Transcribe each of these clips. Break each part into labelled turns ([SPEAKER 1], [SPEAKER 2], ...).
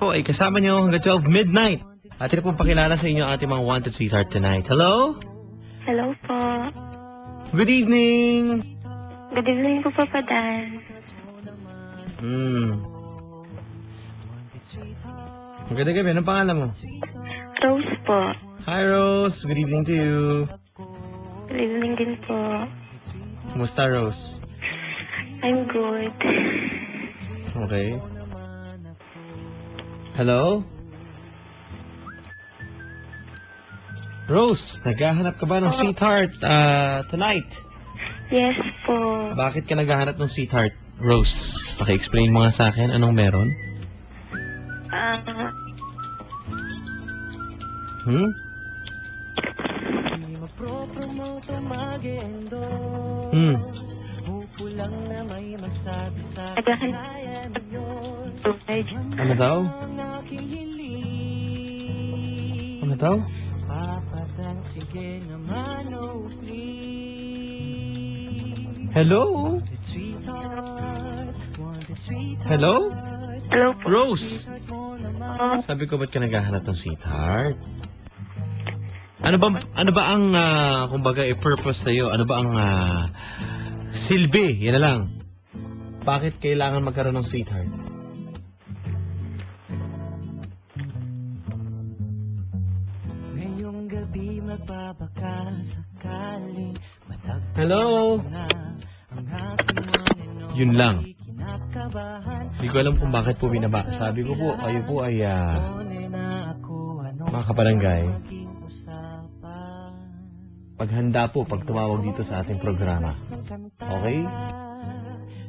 [SPEAKER 1] po ay kasama nyo hanggang 12 midnight. At ito pong pakilala sa inyo ating mga wanted sweetheart tonight. Hello?
[SPEAKER 2] Hello po.
[SPEAKER 1] Good evening!
[SPEAKER 2] Good evening po, Papa Dan.
[SPEAKER 1] Magandang gabi. Anong pangalan mo?
[SPEAKER 2] Rose po.
[SPEAKER 1] Hi, Rose. Good evening to you.
[SPEAKER 2] Good evening din po.
[SPEAKER 1] Kumusta, Rose?
[SPEAKER 2] I'm good.
[SPEAKER 1] Okay. Hello? Rose, naghahanap ka ba ng sweetheart tonight?
[SPEAKER 2] Yes po.
[SPEAKER 1] Bakit ka naghahanap ng sweetheart, Rose? Paki-explain mo nga sa akin anong meron? Ano daw? Ano daw? Hello? Hello?
[SPEAKER 2] Hello po.
[SPEAKER 1] Rose! Sabi ko, ba't ka naghahanap ng sweetheart? Ano ba ang, kumbaga, purpose sa'yo? Ano ba ang silbi? Yan na lang. Bakit kailangan magkaroon ng sweetheart? Hello? Yun lang. Hindi ko alam kung bakit po binaba. Sabi ko po, kayo po ay mga kabarangay. Paghanda po pag tumawag dito sa ating programa. Okay?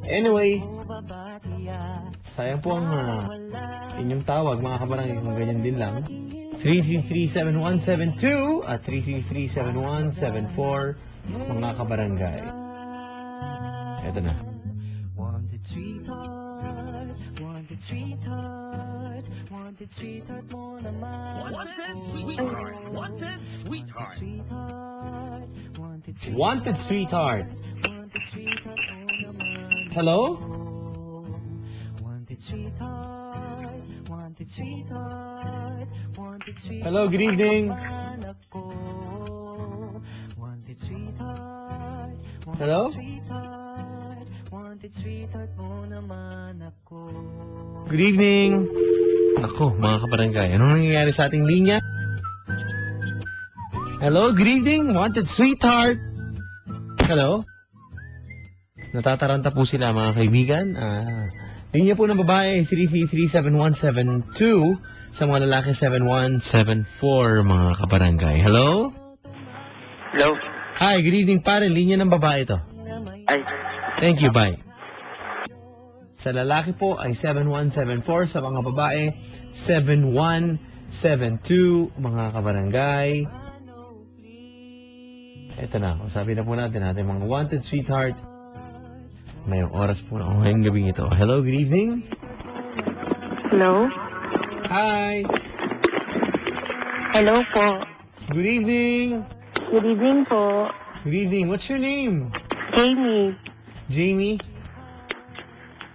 [SPEAKER 1] Anyway, sayang po ang inyong tawag, mga kabarangay, kung ganyan din lang. 333-7172 at 333-7174, mga kabarangay. Eto na. Wanted sweetheart mo naman. Wanted sweetheart. Hello? Hello, good evening. Hello? Good evening. Ako, mga kabarangay, anong nangyayari sa ating linya? Hello, good evening. Wanted sweetheart. Hello? Natataranta po sila, mga kaibigan. Linya po ng babae, 333-7172. Sa mga lalaki, 7174, mga kabarangay. Hello?
[SPEAKER 3] Hello?
[SPEAKER 1] Hi, good evening, pare. Linya ng babae ito.
[SPEAKER 3] Ay.
[SPEAKER 1] Thank you, bye. Sa lalaki po ay 7174, sa mga babae 7172, mga kabarangay. Ito na, sabi na po natin mga wanted sweetheart. Ngayong oras po na ngayong gabing ito. Hello, good evening.
[SPEAKER 2] Hello?
[SPEAKER 1] Hi.
[SPEAKER 2] Hello po.
[SPEAKER 1] Good evening.
[SPEAKER 2] Good evening po.
[SPEAKER 1] Good evening. What's your name?
[SPEAKER 2] Jamie.
[SPEAKER 1] Jamie?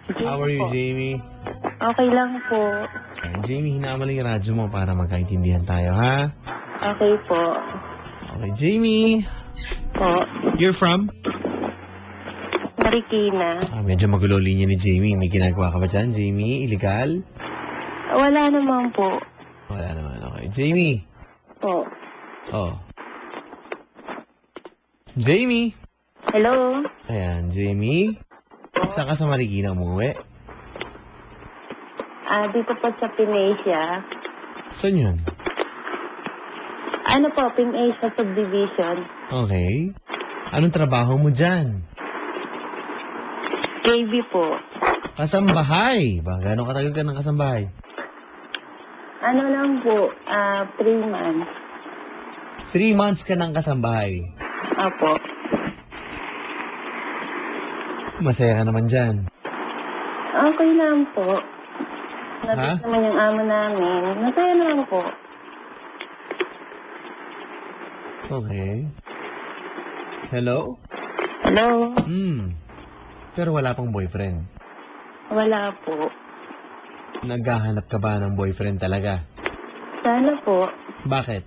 [SPEAKER 1] How are you, Jamie?
[SPEAKER 2] Okay lang po.
[SPEAKER 1] Jamie, hinama lang yung radyo mo para magkaintindihan tayo, ha?
[SPEAKER 2] Okay po.
[SPEAKER 1] Okay, Jamie.
[SPEAKER 2] Po.
[SPEAKER 1] You're from?
[SPEAKER 2] Marikina.
[SPEAKER 1] Medyo magulo linya ni Jamie. May ginagawa ka ba dyan, Jamie? Illegal?
[SPEAKER 2] Wala naman po.
[SPEAKER 1] Wala naman, okay. Jamie.
[SPEAKER 2] Po.
[SPEAKER 1] Oh. Jamie.
[SPEAKER 2] Hello?
[SPEAKER 1] Ayan, Jamie. Saan ka sa Marikina umuwi?
[SPEAKER 2] Dito po sa Pinasia.
[SPEAKER 1] Saan yun?
[SPEAKER 2] Ano po, Pinasia Subdivision.
[SPEAKER 1] Okay. Anong trabaho mo dyan?
[SPEAKER 2] KB po.
[SPEAKER 1] Kasambahay. Ba, gano'ng katagal ka ng kasambahay?
[SPEAKER 2] Ano lang po, 3 months.
[SPEAKER 1] 3 months ka ng kasambahay.
[SPEAKER 2] Apo.
[SPEAKER 1] Masaya ka naman dyan.
[SPEAKER 2] Okay naman po.
[SPEAKER 1] Ha?
[SPEAKER 2] Nabit naman yung amo namin. Masaya naman po.
[SPEAKER 1] Okay. Hello?
[SPEAKER 2] Hello?
[SPEAKER 1] Pero wala pang boyfriend.
[SPEAKER 2] Wala po.
[SPEAKER 1] naghahanap ka ba ng boyfriend talaga?
[SPEAKER 2] Sana po.
[SPEAKER 1] Bakit?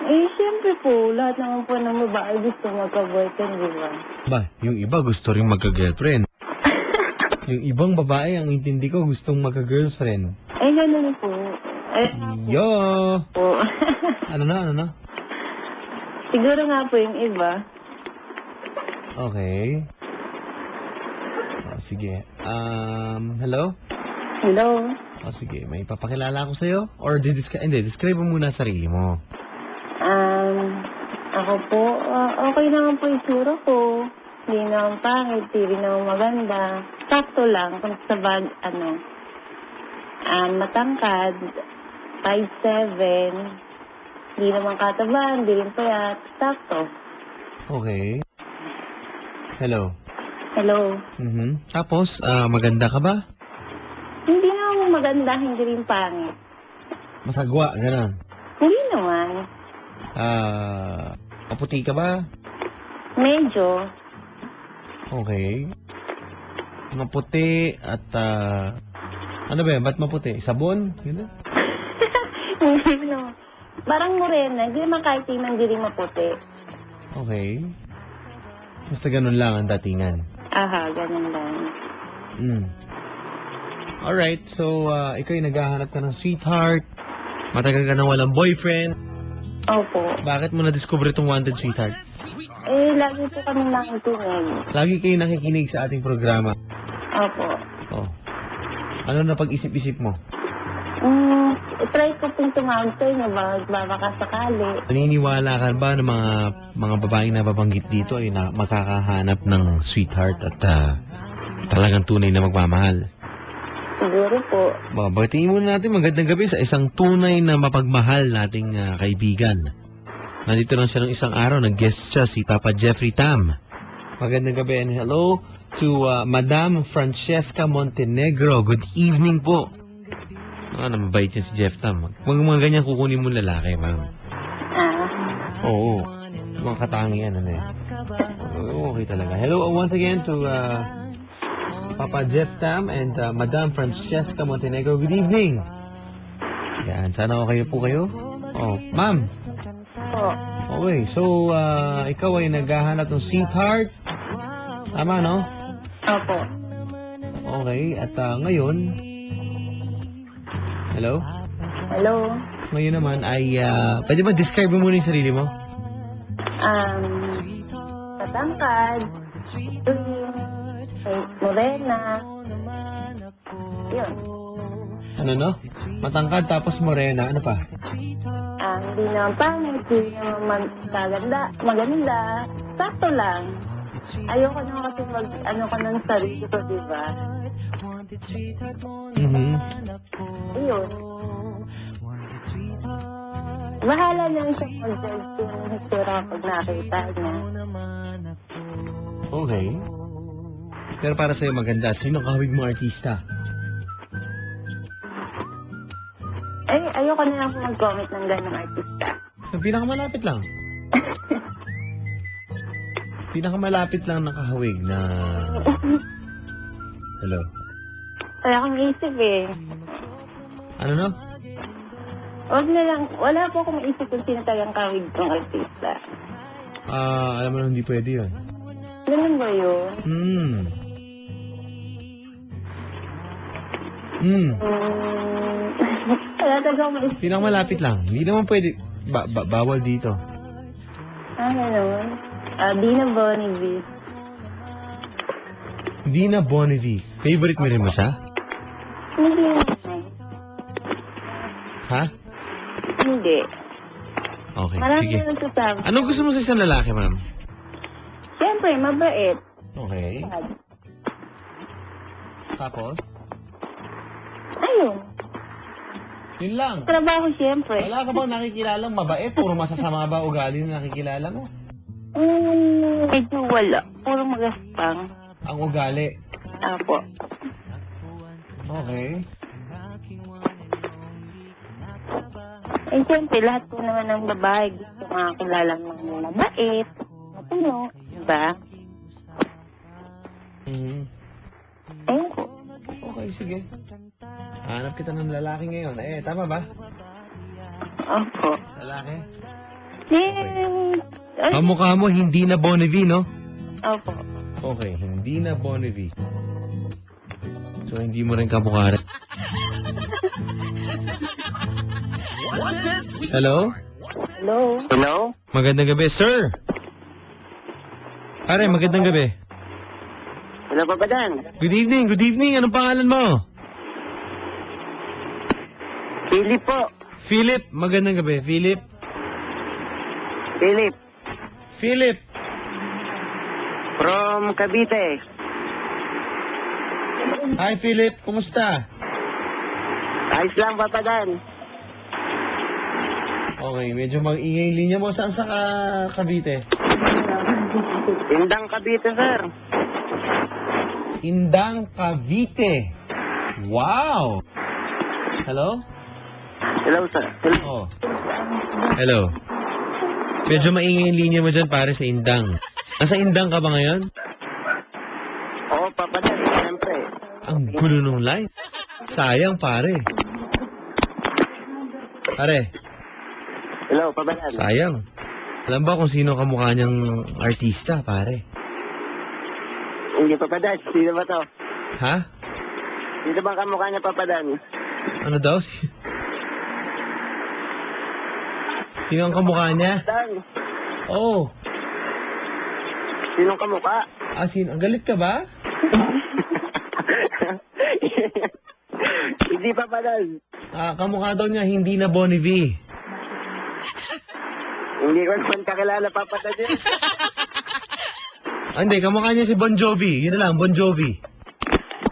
[SPEAKER 2] Siyempre po, lahat naman po ng babae gusto magka-boyfriend, di ba?
[SPEAKER 1] Ba, yung iba gusto rin magka-girlfriend. Yung ibang babae, ang intindi ko, gustong magka-girlfriend.
[SPEAKER 2] Ganun po.
[SPEAKER 1] Yo!
[SPEAKER 2] Po.
[SPEAKER 1] Ano na?
[SPEAKER 2] Siguro nga po yung iba.
[SPEAKER 1] Okay. Sige. Hello?
[SPEAKER 2] Hello?
[SPEAKER 1] Sige, may papakilala ko sa'yo? Or describe mo muna sarili mo.
[SPEAKER 2] Ako po, okay naman po yung tsura ko. Hindi naman pangit, hindi naman maganda. Sakto lang, kung sa bag, matangkad, 5'7", hindi naman kataba, hindi rin payat, sakto.
[SPEAKER 1] Okay. Hello?
[SPEAKER 2] Hello?
[SPEAKER 1] Tapos, maganda ka ba?
[SPEAKER 2] Hindi naman maganda, hindi rin pangit.
[SPEAKER 1] Masagwa, gano'n.
[SPEAKER 2] Hindi naman.
[SPEAKER 1] Kaputi ka ba?
[SPEAKER 2] Medyo.
[SPEAKER 1] Okay. Maputi at, ano ba yan? Ba't maputi? Sabon? Yun na?
[SPEAKER 2] Hindi naman. Parang morena, hindi naman kahit tingnan, hindi rin maputi.
[SPEAKER 1] Okay. Basta ganun lang ang datingan.
[SPEAKER 2] Aha, ganun lang.
[SPEAKER 1] Alright, so, ikaw yung naghahanap ka ng sweetheart. Matagal ka na walang boyfriend.
[SPEAKER 2] Opo.
[SPEAKER 1] Bakit mo na-discover itong wanted sweetheart?
[SPEAKER 2] Lagi po kami nakikinig.
[SPEAKER 1] Lagi kayo nakikinig sa ating programa.
[SPEAKER 2] Opo.
[SPEAKER 1] Oh. Ano na pag-isip-isip mo?
[SPEAKER 2] Try ko pong tumawag sa inyo, baka sakali.
[SPEAKER 1] Naniniwala ka ba ng mga babaeng nababanggit dito ay makakahanap ng sweetheart at talagang tunay na magmamahal?
[SPEAKER 2] Siguro po.
[SPEAKER 1] Babatiin muna natin magandang gabi sa isang tunay na mapagmahal nating kaibigan. Nandito lang siya ng isang araw, nag-guest siya si Papa Jeffrey Tam. Magandang gabi and hello to Madam Francesca Montenegro. Good evening po. Mabait niya si Jeff Tam. Mga ganyan kukunin mo lalaki, ma'am. Oo. Mga katangian, okay talaga. Hello once again to Papa Jeff Tam and Madam Francesca Montenegro. Good evening. Yan, sana okay po kayo. Oh, ma'am. Okay, so ikaw ay naghahanap ng sweetheart. Tama, no?
[SPEAKER 2] Opo.
[SPEAKER 1] Okay, at ngayon, hello?
[SPEAKER 2] Hello?
[SPEAKER 1] Ngayon naman ay, pwede ba describe mo muna yung sarili mo?
[SPEAKER 2] Matangkad, morena, yun.
[SPEAKER 1] Ano, no? Matangkad tapos morena, ano pa?
[SPEAKER 2] Hindi naman pangit, hindi naman maganda, sakto lang. Ayoko naman kasi ko ng sarili ko, diba? Yun. Bahala na siya mag-judge yung hitsura pag nakita niya.
[SPEAKER 1] Okay. Pero para sa'yo maganda, sino kahawig mo artista?
[SPEAKER 2] Ayoko na lang mag-comment ng ganyang artista.
[SPEAKER 1] Yung pinakamalapit lang. Pinakamalapit lang nakahawig na... Hello?
[SPEAKER 2] Wala akong isip
[SPEAKER 1] Ano, no?
[SPEAKER 2] Huwag na lang, wala po akong maisip kung sino talagang kawig ng artista.
[SPEAKER 1] Alam mo na hindi pwede yun.
[SPEAKER 2] Ganun ba yun? Wala talaga akong maisip.
[SPEAKER 1] Pinakamalapit lang. Hindi naman pwede. Bawal dito.
[SPEAKER 2] Ganun. Dina Bonnevie.
[SPEAKER 1] Dina Bonnevie. Favorite mo rin mo siya?
[SPEAKER 2] Hindi naman.
[SPEAKER 1] Ha?
[SPEAKER 2] Hindi.
[SPEAKER 1] Okay,
[SPEAKER 2] Marami
[SPEAKER 1] sige.
[SPEAKER 2] na nagsasabi.
[SPEAKER 1] Anong gusto mo sa isang lalaki, ma'am?
[SPEAKER 2] Siyempre, mabait.
[SPEAKER 1] Okay. Tapos?
[SPEAKER 2] Ayun.
[SPEAKER 1] Yun lang.
[SPEAKER 2] Trabaho, siyempre.
[SPEAKER 1] Wala ka bang nakikilalang mabait? Puro masasama ba ugali na nakikilala mo?
[SPEAKER 2] Medyo wala. Puro magaspang.
[SPEAKER 1] Ang ugali.
[SPEAKER 2] Apo.
[SPEAKER 1] Okay.
[SPEAKER 2] Siyempre, lahat po naman ng babae gusto makakilala ng mabait, matino, diba?
[SPEAKER 1] Mhm.
[SPEAKER 2] Ayun po.
[SPEAKER 1] Okay, sige. Hanap kita ng lalaki ngayon. Tama ba?
[SPEAKER 2] Opo.
[SPEAKER 1] Lalaki?
[SPEAKER 2] Ay,
[SPEAKER 1] Kamukha mo, hindi na Bonnevie, no?
[SPEAKER 2] opo.
[SPEAKER 1] Okay, hindi na Bonnevie. So, hindi mo rin kamukha rin. Hello?
[SPEAKER 2] Hello?
[SPEAKER 3] Hello?
[SPEAKER 1] Magandang gabi, sir. Pare, magandang gabi.
[SPEAKER 3] Hello, Papadan.
[SPEAKER 1] Good evening, good evening. Anong pangalan mo?
[SPEAKER 3] Philip po.
[SPEAKER 1] Philip, magandang gabi. Philip?
[SPEAKER 3] Philip.
[SPEAKER 1] Philip!
[SPEAKER 3] From Cavite.
[SPEAKER 1] Hi, Philip. Kumusta?
[SPEAKER 3] Ayos lang, Papadan.
[SPEAKER 1] Okay, medyo mag-ingay yung linya mo. Saan sa Cavite?
[SPEAKER 3] Indang Cavite, sir.
[SPEAKER 1] Indang, Cavite. Wow! Hello?
[SPEAKER 3] Hello, sir. Hello.
[SPEAKER 1] Oh. Hello. Medyo maingay yung linya mo dyan, pare, sa Indang. Nasa Indang ka ba ngayon?
[SPEAKER 3] Oo, Papadan. Siyempre.
[SPEAKER 1] Ang gulo nung line. Sayang, pare. Pare,
[SPEAKER 3] Hello, Papadan.
[SPEAKER 1] sayang. Alam ba kung sino kamukha niyang artista, pare?
[SPEAKER 3] Hindi, Papadan. Sino ba to?
[SPEAKER 1] Ha?
[SPEAKER 3] Sino ba kamukha niya, Papadan?
[SPEAKER 1] Ano daw? Sino ang kamukha niya?
[SPEAKER 3] Dan.
[SPEAKER 1] Oh.
[SPEAKER 3] Sinong kamukha?
[SPEAKER 1] Sino? Ang galit ka ba?
[SPEAKER 3] Hindi, Papadan.
[SPEAKER 1] Kamukha daw niya, hindi na Bonnevie.
[SPEAKER 3] Hindi ko naman kakilala, Papadan yun.
[SPEAKER 1] Hindi, kamukha niya si Bon Jovi. Yun na lang, Bon Jovi.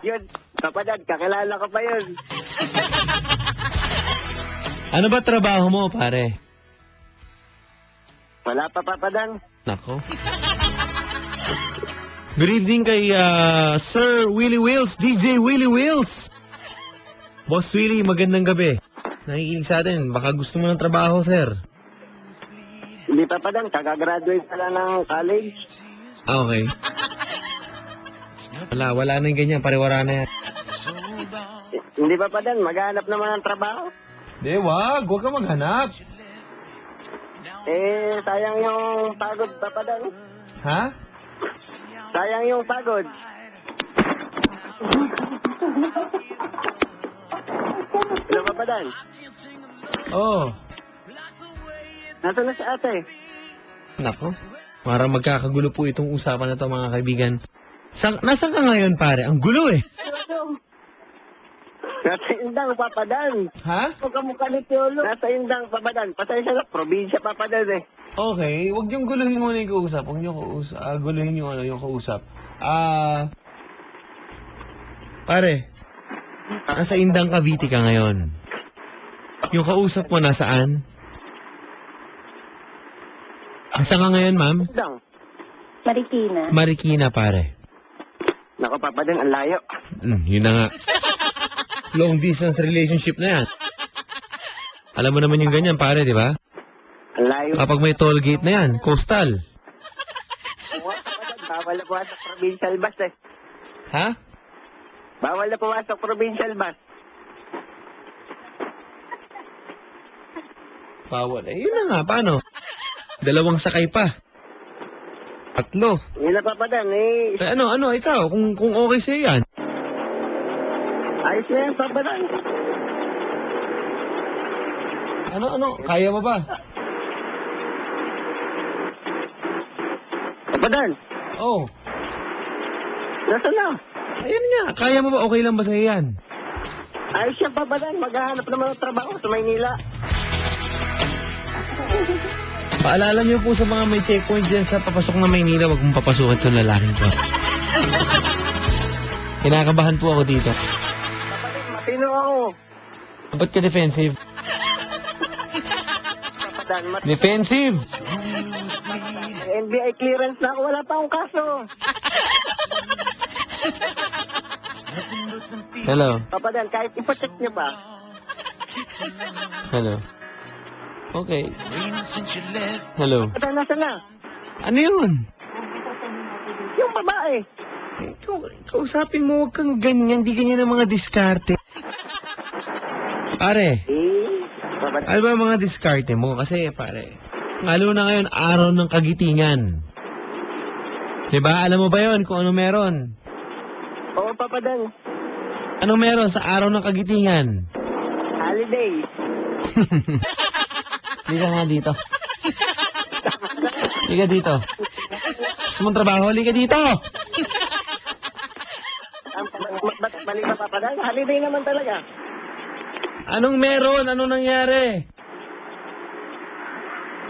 [SPEAKER 3] Yun, Papadan, kakilala ka pa yun.
[SPEAKER 1] Ano ba trabaho mo, pare?
[SPEAKER 3] Wala pa, Papadan.
[SPEAKER 1] Nako. Good evening kay Sir Willie Wills, DJ Willie Wills. Boss Willie, magandang gabi. Nakikinig sa atin. Baka gusto mo ng trabaho, sir.
[SPEAKER 3] Hindi, Papadan. Kagagraduate pala ng college.
[SPEAKER 1] Okay. Wala na yung ganyan. Pariwara na yan.
[SPEAKER 3] Hindi, Papadan. Maghanap naman ng trabaho.
[SPEAKER 1] Di, wag. Huwag ka maghanap.
[SPEAKER 3] Sayang yung pagod, Papadan.
[SPEAKER 1] Ha?
[SPEAKER 3] Sayang yung pagod. Hello, Papadan.
[SPEAKER 1] Oo.
[SPEAKER 3] Nasaan na si ate?
[SPEAKER 1] Nako. Parang magkakagulo po itong usapan na to, mga kaibigan. Nasaan ka ngayon, pare? Ang gulo eh.
[SPEAKER 3] Nasa Indang, Papadan.
[SPEAKER 1] Ha?
[SPEAKER 3] Huwag ka mukha ni Piolo. Nasa Indang, Papadan. Pasensya na, probinsya, Papadan eh.
[SPEAKER 1] Okay. Huwag niyong guluhin muna yung kausap. Huwag niyong guluhin yung kausap. Pare. Nasa Indang, Cavite ka ngayon. Yung kausap mo nasaan? Nasaan ka ngayon, ma'am?
[SPEAKER 3] Indang.
[SPEAKER 2] Marikina.
[SPEAKER 1] Marikina, pare.
[SPEAKER 3] Nako, Papadan, ang layo.
[SPEAKER 1] Yun na nga. Long distance relationship na yan. Alam mo naman yung ganyan, pare, di ba?
[SPEAKER 3] Ang layo.
[SPEAKER 1] Kapag may toll gate na yan, coastal.
[SPEAKER 3] Papadan, bawal na pumasok provincial bus eh.
[SPEAKER 1] Ha?
[SPEAKER 3] Bawal na pumasok provincial bus.
[SPEAKER 1] Bawal. Yun na nga, paano? Dalawang sakay pa. Tatlo.
[SPEAKER 3] Hindi na, Papadan eh.
[SPEAKER 1] Ano, ikaw, kung okay sa'yo yan.
[SPEAKER 3] Ayos na yan, Papadan.
[SPEAKER 1] Ano, kaya mo ba?
[SPEAKER 3] Papadan,
[SPEAKER 1] Oh,
[SPEAKER 3] nasaan na?
[SPEAKER 1] ayan nga, kaya mo ba? Okay lang ba sa'yo yan?
[SPEAKER 3] Ayos yan, Papadan. Maghahanap naman ng trabaho sa Maynila.
[SPEAKER 1] Paalala niyo po sa mga may checkpoint dyan sa papasok na Maynila, wag mong papasukin itong lalaking ko. Kinakabahan po ako dito.
[SPEAKER 3] Papadan, matino ako.
[SPEAKER 1] Ba't ka defensive?
[SPEAKER 3] Papadan,
[SPEAKER 1] Defensive!
[SPEAKER 3] NBI clearance na ako. Wala pa akong kaso.
[SPEAKER 1] Hello?
[SPEAKER 3] Papadan, kahit ipacheck niyo ba?
[SPEAKER 1] Hello? Okay. Hello?
[SPEAKER 3] Papadan, nasaan na?
[SPEAKER 1] Ano yun?
[SPEAKER 3] Yung babae.
[SPEAKER 1] Kausapin mo, huwag kang ganyan, di ganyan ang mga diskarte. Pare,
[SPEAKER 3] Papa,
[SPEAKER 1] ano ba ang mga diskarte mo? Kasi, pare, lalo na ngayon, araw ng kagitingan. Diba? Alam mo ba yon kung ano meron?
[SPEAKER 3] oo, Papa Dan.
[SPEAKER 1] Anong meron sa araw ng kagitingan?
[SPEAKER 3] Holiday.
[SPEAKER 1] Liga nga dito. Liga dito. Gusto mong trabaho? Liga dito!
[SPEAKER 3] Ba't mali ba, Papa Dan? Holiday naman talaga.
[SPEAKER 1] Anong meron? Anong nangyari?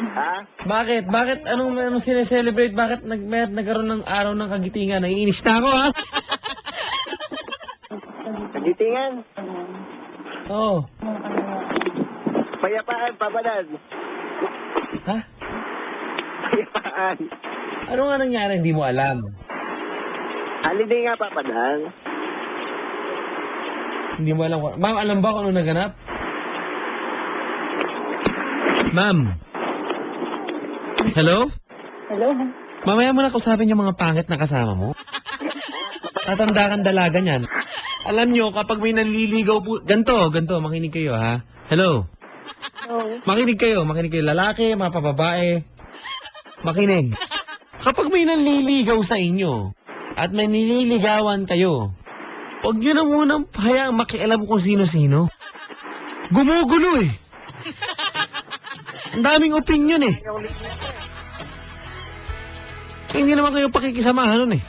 [SPEAKER 3] Ha?
[SPEAKER 1] Bakit? Bakit? Anong sineselebrate? Bakit nagkaroon ng araw ng kagitingan? Naiinis na ako, ha?
[SPEAKER 3] Kagitingan.
[SPEAKER 1] Oo.
[SPEAKER 3] Payapaan, Papa Dan.
[SPEAKER 1] Ha?
[SPEAKER 3] Payapaan.
[SPEAKER 1] Ano nga nangyari? Hindi mo alam.
[SPEAKER 3] Holiday nga, Papa Dan.
[SPEAKER 1] Hindi mo alam. Ma'am, alam ba kung ano naganap? Ma'am. Hello?
[SPEAKER 2] Hello?
[SPEAKER 1] Mamaya mo na kausapin yung mga pangit na kasama mo. Tatanda kang dalaga niyan. Alam nyo, kapag may nanliligaw po... Ganto, makinig kayo, ha? Hello?
[SPEAKER 2] Hello?
[SPEAKER 1] Makinig kayo. Lalaki, mga pababae. Makinig. Kapag may nanliligaw sa inyo, at may nililigawan kayo, huwag nyo na munang hayaang makialam kung sino-sino. Gumugulo eh. Ang daming opinion eh. Hindi naman kayo pakikisamahan nun eh.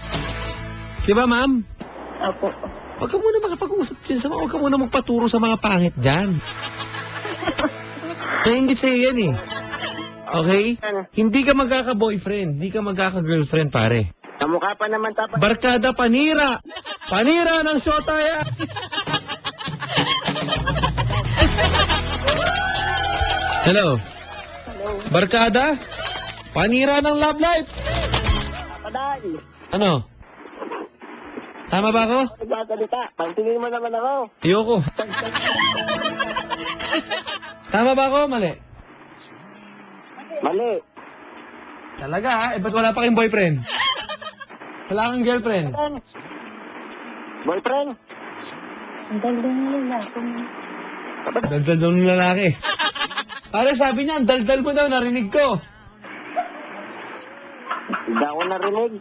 [SPEAKER 1] Di ba, ma'am?
[SPEAKER 2] Opo.
[SPEAKER 1] Huwag ka muna makipag-usap dyan sa mga, huwag ka muna magpaturo sa mga pangit dyan. Nainggit sa'yo yan eh. Okay? Hindi ka magkaka-boyfriend, hindi ka magkaka-girlfriend, pare.
[SPEAKER 3] Kamukha pa naman, Papa.
[SPEAKER 1] Barkada panira! Panira ng shotaya! Hello?
[SPEAKER 2] Hello?
[SPEAKER 1] Barkada? Panira ng love life!
[SPEAKER 3] Papa Dan.
[SPEAKER 1] Ano? Tama ba ako?
[SPEAKER 3] Nagsasalita. Pansinin mo naman ako.
[SPEAKER 1] Ayoko. Tama ba ako? Mali.
[SPEAKER 3] Mali.
[SPEAKER 1] Talaga ha? Eh, ba't wala pa kayong boyfriend? Wala kang girlfriend?
[SPEAKER 3] Boyfriend?
[SPEAKER 2] Ang daldal nila.
[SPEAKER 1] Daldal daw ng lalaki. Pare, sabi niya, ang daldal mo daw, narinig ko.
[SPEAKER 3] Hindi ako narinig.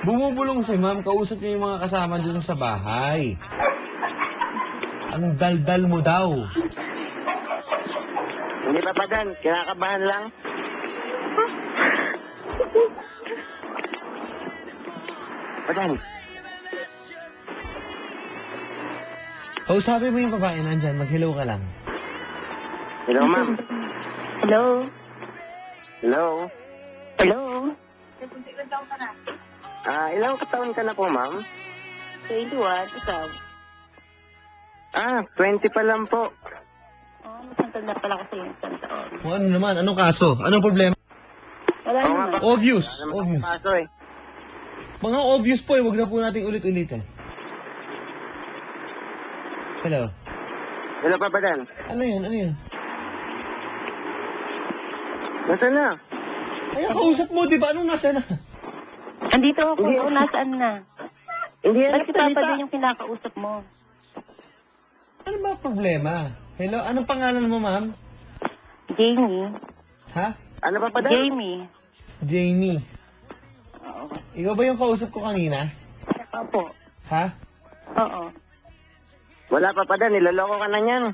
[SPEAKER 1] Bumubulong si ma'am, kausap niya yung mga kasama dun sa bahay. Ang daldal mo daw.
[SPEAKER 3] Hindi, Papa Dan. Kinakabahan lang. Papa Dan.
[SPEAKER 1] Kausapin mo yung babae nandyan, mag-hello ka lang.
[SPEAKER 3] Hello, ma'am.
[SPEAKER 2] Hello?
[SPEAKER 3] Hello.
[SPEAKER 2] Hello?
[SPEAKER 3] Ilang kataon ka na po, ma'am?
[SPEAKER 2] 21, ikaw?
[SPEAKER 3] 20 pa lang po.
[SPEAKER 2] Oh, masantanda pala kasi yung isang taon.
[SPEAKER 1] O ano naman, anong kaso? Anong problema?
[SPEAKER 2] Wala
[SPEAKER 3] Oo nga,
[SPEAKER 2] naman.
[SPEAKER 1] Obvious,
[SPEAKER 3] Wala naman
[SPEAKER 1] obvious.
[SPEAKER 3] akong kaso eh.
[SPEAKER 1] Mga obvious po eh, wag na po natin ulit-ulitin. Hello?
[SPEAKER 3] Hello, Papa Dan.
[SPEAKER 1] Ano yun, ano yun?
[SPEAKER 3] Nasaan na?
[SPEAKER 1] Ay, ang kausap mo, di ba? Anong nasa na?
[SPEAKER 2] Andito ako,
[SPEAKER 3] Hindi.
[SPEAKER 2] kung nasaan na.
[SPEAKER 3] Hindi yan
[SPEAKER 2] Ba't si Papa
[SPEAKER 3] nagsalita.
[SPEAKER 2] din yung kinakausap mo?
[SPEAKER 1] Ano ba problema? Hello, anong pangalan mo, ma'am?
[SPEAKER 2] Jamie?
[SPEAKER 1] Ha?
[SPEAKER 3] Ano, Papa Dan?
[SPEAKER 2] Jamie?
[SPEAKER 1] Jamie.
[SPEAKER 2] Oo.
[SPEAKER 1] Ikaw ba yung kausap ko kanina?
[SPEAKER 2] Opo.
[SPEAKER 1] Ha?
[SPEAKER 2] Oo.
[SPEAKER 3] Wala, Papa Dan. Niloloko ka na niyan.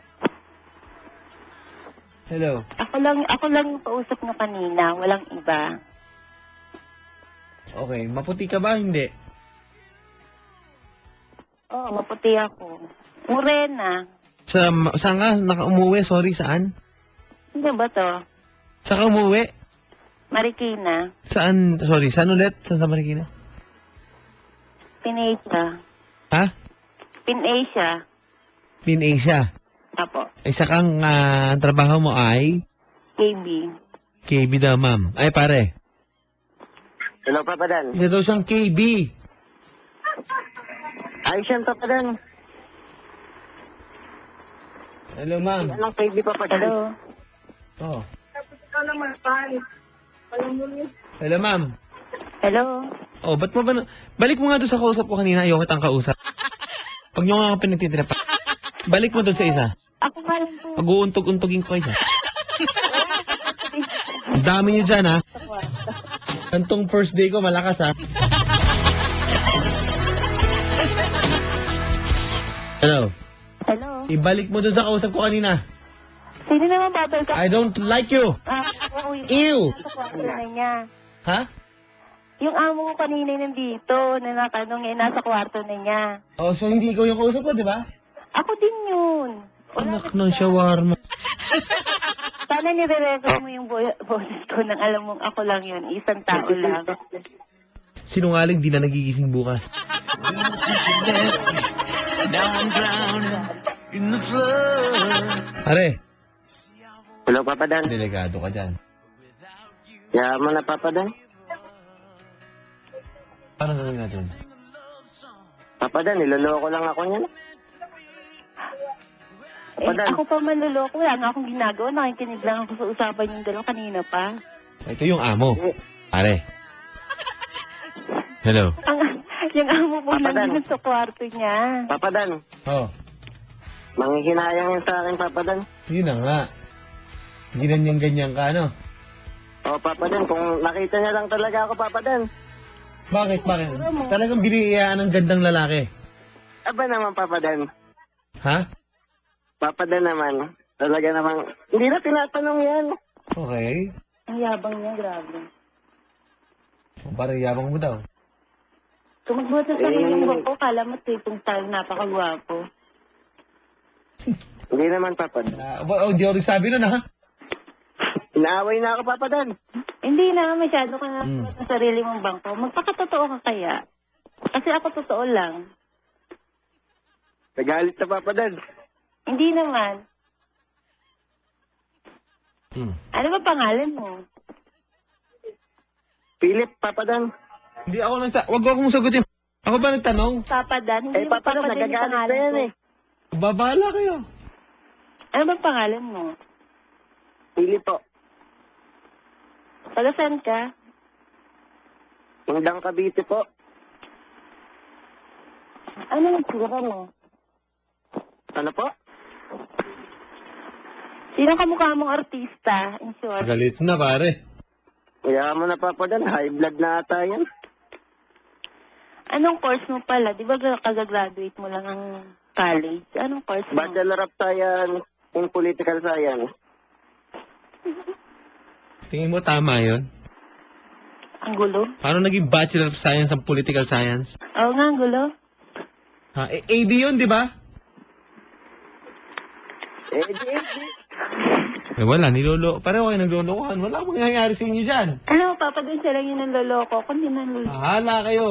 [SPEAKER 1] Hello?
[SPEAKER 2] Ako lang yung kausap na kanina, walang iba.
[SPEAKER 1] Okay, maputi ka ba? Hindi.
[SPEAKER 2] Oo, maputi ako. Morena.
[SPEAKER 1] Saan ka naka-umuwi? Sorry, saan?
[SPEAKER 2] Hindi ba to?
[SPEAKER 1] Saan ka umuwi?
[SPEAKER 2] Marikina.
[SPEAKER 1] Saan? Sorry, saan ulit? Saan sa Marikina?
[SPEAKER 2] Pinasia.
[SPEAKER 1] Ha?
[SPEAKER 2] Pinasia.
[SPEAKER 1] Pin-Asia.
[SPEAKER 2] Apo.
[SPEAKER 1] Isa kang trabaho mo ay
[SPEAKER 2] KB.
[SPEAKER 1] KB daw, ma'am. Ay, pare.
[SPEAKER 3] Hello, Papa Dan.
[SPEAKER 1] Isa daw siyang KB.
[SPEAKER 3] Ayos yan, Papa Dan.
[SPEAKER 1] Hello, ma'am.
[SPEAKER 3] Anong baby, Papa Dan?
[SPEAKER 2] Hello.
[SPEAKER 1] Oh. Hello, ma'am.
[SPEAKER 2] Hello.
[SPEAKER 1] Oh, ba't mo ba balik mo nga doon sa kausap ko kanina. Ayoko kitang kausap. Pag nyo nga pinagtitrapa. Balik mo doon sa isa.
[SPEAKER 2] Ako nga lang po.
[SPEAKER 1] Pag-uuntog-untogin ko yan. Ang dami niyo dyan, ha?
[SPEAKER 2] Sa kwarto.
[SPEAKER 1] Kantong first day ko, malakas, ha? Hello?
[SPEAKER 2] Hello?
[SPEAKER 1] Ibalik mo dun sa kausap ko kanina.
[SPEAKER 2] Sino naman babalik ka?
[SPEAKER 1] I don't like you.
[SPEAKER 2] Uuwi
[SPEAKER 1] Ew!
[SPEAKER 2] sa kwarto na niya.
[SPEAKER 1] Ha?
[SPEAKER 2] Yung amo ko kanina nandito, na natanong eh, nasa kwarto na niya.
[SPEAKER 1] Oh, so hindi ikaw yung kausap ko, di ba?
[SPEAKER 2] Ako din yun.
[SPEAKER 1] Anak ng shawarma.
[SPEAKER 2] Sana nire-record mo yung boses ko nang alam mong ako lang yun. Isang tao lang.
[SPEAKER 1] Sinungaling, di na nagigising bukas. Pare,
[SPEAKER 3] Hello, Papa Dan.
[SPEAKER 1] delikado ka dyan.
[SPEAKER 3] Yaman na, Papa Dan.
[SPEAKER 1] Parang gawin natin.
[SPEAKER 3] Papa Dan, niloloko lang ako niyan.
[SPEAKER 2] Eh,
[SPEAKER 3] Padan.
[SPEAKER 2] ako pa manluloko. Wala nga akong ginagawa. Nakikinig lang ako sa usapan yung dalawa kanina pa.
[SPEAKER 1] Ito yung amo. Pare. Hello.
[SPEAKER 2] Yung amo po
[SPEAKER 3] Papadan.
[SPEAKER 2] nandun sa kwarto niya.
[SPEAKER 3] Papa Dan,
[SPEAKER 1] Oh,
[SPEAKER 3] manghihinayang yan sa akin, Papa Dan.
[SPEAKER 1] yun na nga. Ganyan ka, ano?
[SPEAKER 3] O, Papa Dan, kung nakita niya lang talaga ako, Papa Dan.
[SPEAKER 1] Bakit? Talagang biniyayaan ng gandang lalaki.
[SPEAKER 3] Aba naman, Papa Dan.
[SPEAKER 1] Ha?
[SPEAKER 3] Papa Dan naman. Talaga namang, hindi na tinatanong yan.
[SPEAKER 1] Okay.
[SPEAKER 2] Ang yabang niya, grabe.
[SPEAKER 1] Parang yabang mo daw.
[SPEAKER 2] Tumagbuhat sa sarili ng ko, kala mo tipong style, napakagwapo.
[SPEAKER 3] Hindi naman, Papa Dan.
[SPEAKER 1] Hindi ako nagsabi nun, ha?
[SPEAKER 3] Inaaway na ako, Papa Dan.
[SPEAKER 2] Hindi na, masyado ka na
[SPEAKER 1] Mm.
[SPEAKER 2] sa sarili mong bangko. Magpakatotoo ka kaya. Kasi ako totoo lang.
[SPEAKER 3] Nagalit na, Papa Dan.
[SPEAKER 2] Hindi naman.
[SPEAKER 1] Hmm.
[SPEAKER 2] Ano ba pangalan mo?
[SPEAKER 3] Philip, Papa Dan.
[SPEAKER 1] Hindi ako wag akong sagutin. Ako ba nagtanong?
[SPEAKER 2] Papa Dan? Hindi
[SPEAKER 3] Eh,
[SPEAKER 2] naman
[SPEAKER 3] Papa Dan,
[SPEAKER 2] yung
[SPEAKER 3] nagagalit
[SPEAKER 2] pangalan
[SPEAKER 3] na yan
[SPEAKER 2] ko.
[SPEAKER 3] eh.
[SPEAKER 1] Babala kayo.
[SPEAKER 2] Ano ba pangalan mo?
[SPEAKER 3] Philip po.
[SPEAKER 2] Taga saan ka?
[SPEAKER 3] Hindang Cavite po.
[SPEAKER 2] Ano ang tsura mo?
[SPEAKER 3] Ano po?
[SPEAKER 2] Sino kamukha mong artista? In short.
[SPEAKER 1] Galit na, pare.
[SPEAKER 3] Kaya mo na, Papa Dan. High blood na ata yan.
[SPEAKER 2] Anong course mo pala? Di ba kagagraduate mo lang ng college? Anong course mo?
[SPEAKER 3] Bachelor of Science in Political Science.
[SPEAKER 1] Tingin mo tama yun?
[SPEAKER 2] Ang gulo?
[SPEAKER 1] Paano naging Bachelor of Science ang Political Science?
[SPEAKER 2] Oo nga, ang gulo.
[SPEAKER 1] Ha? AB yun, di ba? Eh wala, pareho kayo naglolokohan. Wala akong mangyayari sa inyo dyan.
[SPEAKER 2] Ano, Papa Dan, siya lang yung nanloloko. Kundi nanloloko.
[SPEAKER 1] Bahala kayo.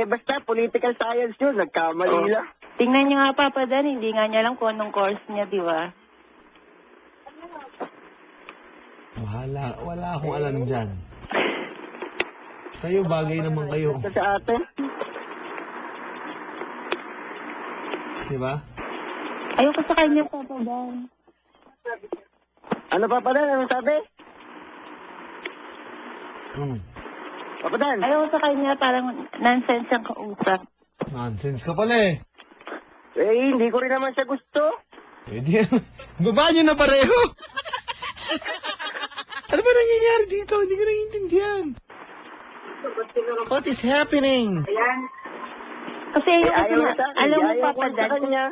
[SPEAKER 3] Basta political science yun. Nagkamali lang.
[SPEAKER 2] Tingnan niyo nga, Papa Dan, hindi nga niya alam kung anong course niya, di ba?
[SPEAKER 1] Bahala, wala akong alam dyan. Kayo, bagay naman kayo.
[SPEAKER 3] Ito sa atin.
[SPEAKER 1] Di ba?
[SPEAKER 2] Ayoko sa kanya, Papa Dan.
[SPEAKER 3] Ano, Papa Dan? Ano sabi?
[SPEAKER 1] Hmm.
[SPEAKER 3] Papa Dan?
[SPEAKER 2] Ayoko sa kanya, parang nonsense ang kausap.
[SPEAKER 1] Nonsense ka pala eh.
[SPEAKER 3] Hindi ko rin naman siya gusto.
[SPEAKER 1] Eh di, baba nyo na pareho. Ano ba nangyayari dito? Hindi ko naiintindihan. What is happening?
[SPEAKER 2] Kasi ayoko
[SPEAKER 3] Ayaw
[SPEAKER 2] na,
[SPEAKER 3] sa akin.
[SPEAKER 2] alam mo,
[SPEAKER 3] Ayaw
[SPEAKER 2] Papa
[SPEAKER 3] ko sa
[SPEAKER 2] Dan,
[SPEAKER 3] kanya.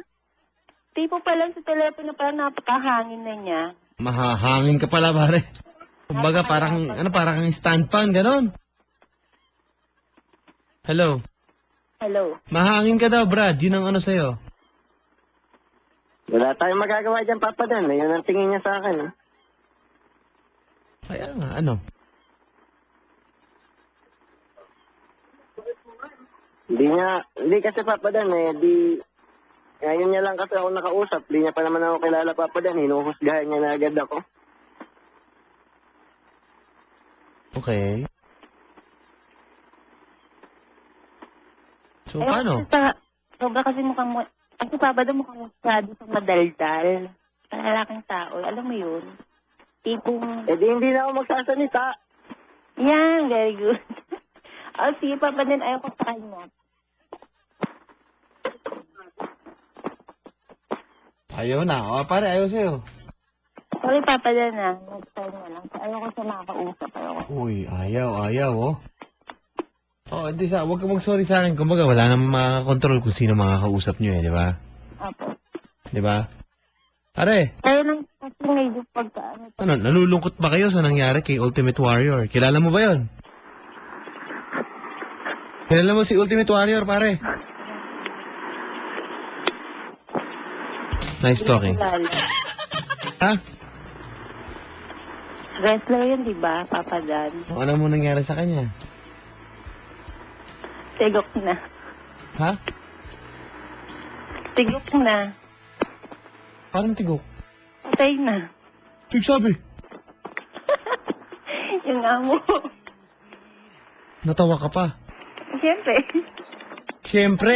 [SPEAKER 2] tipo pa lang sa telepono, parang napakahangin na niya.
[SPEAKER 1] Mahahangin ka pala pare. Kumbaga parang, parang stand fan, ganon. Hello.
[SPEAKER 2] Hello.
[SPEAKER 1] Mahangin ka daw, Brad. Yun ang ano sa'yo.
[SPEAKER 3] Wala tayong magagawa dyan, Papa Dan. Yun ang tingin niya sa akin.
[SPEAKER 1] Kaya nga, ano?
[SPEAKER 3] Hindi kasi Papa Dan ngayon niya lang kasi ako nakausap. Hindi niya pa naman ako kilala, Papa Dan. Hinuhusgahan niya na agad ako.
[SPEAKER 1] Okay. So,
[SPEAKER 2] Ayoko
[SPEAKER 1] paano?
[SPEAKER 2] Sobra kasi mukhang mo, kasi Papa Dan mukhang masyado sa madaldal. Sa lalaking tao, alam mo yun? Tipong,
[SPEAKER 3] Di hindi na ako magsasalita.
[SPEAKER 2] yan, very good. Sige, Papa Dan, ayoko sa kanya.
[SPEAKER 1] Ayaw na. O, pare, ayaw sa'yo.
[SPEAKER 2] Sorry, Papa Dan ah. Next time na lang. Ayoko siya makakausap. Ayoko.
[SPEAKER 1] Uy, ayaw, oh. Oh, hindi huwag ka mag-sorry sa akin. Kumbaga, wala namang makakontrol kung sino makakausap nyo di ba?
[SPEAKER 2] Apo.
[SPEAKER 1] Di ba? Pare,
[SPEAKER 2] Kaya nang kasi medyo pagka
[SPEAKER 1] ano, nalulungkot ba kayo sa nangyari kay Ultimate Warrior? Kilala mo ba yon? Kilala mo si Ultimate Warrior, pare? Nice talking.
[SPEAKER 2] Lalo.
[SPEAKER 1] Ha?
[SPEAKER 2] Wrestler yun, di ba, Papa Dan?
[SPEAKER 1] Ano mo nangyari sa kanya?
[SPEAKER 2] Tigok na.
[SPEAKER 1] Ha?
[SPEAKER 2] Tigok na.
[SPEAKER 1] Parang tigok.
[SPEAKER 2] Patay na.
[SPEAKER 1] Sabi.
[SPEAKER 2] Yung amo.
[SPEAKER 1] Natawa ka pa.
[SPEAKER 2] Siyempre.
[SPEAKER 1] Siyempre.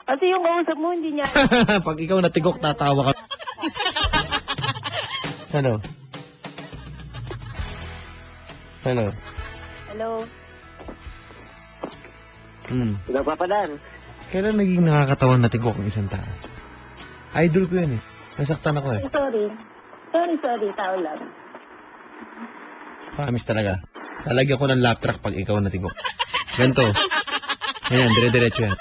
[SPEAKER 2] Kasi yung kausap mo, hindi niya.
[SPEAKER 1] Pag ikaw natigok, tatawa ka. Hello? Hello?
[SPEAKER 2] Hello?
[SPEAKER 3] Hello, Papa Dan.
[SPEAKER 1] Kailan naging nakakatawan na tigok ang isang tao? Idol ko yan eh. Nasaktan ako eh.
[SPEAKER 2] Sorry. Tao lang.
[SPEAKER 1] Promise talaga. Lalagyan ko ng lap track pag ikaw natigok. Ganto. Ayan, dire-diretso yan.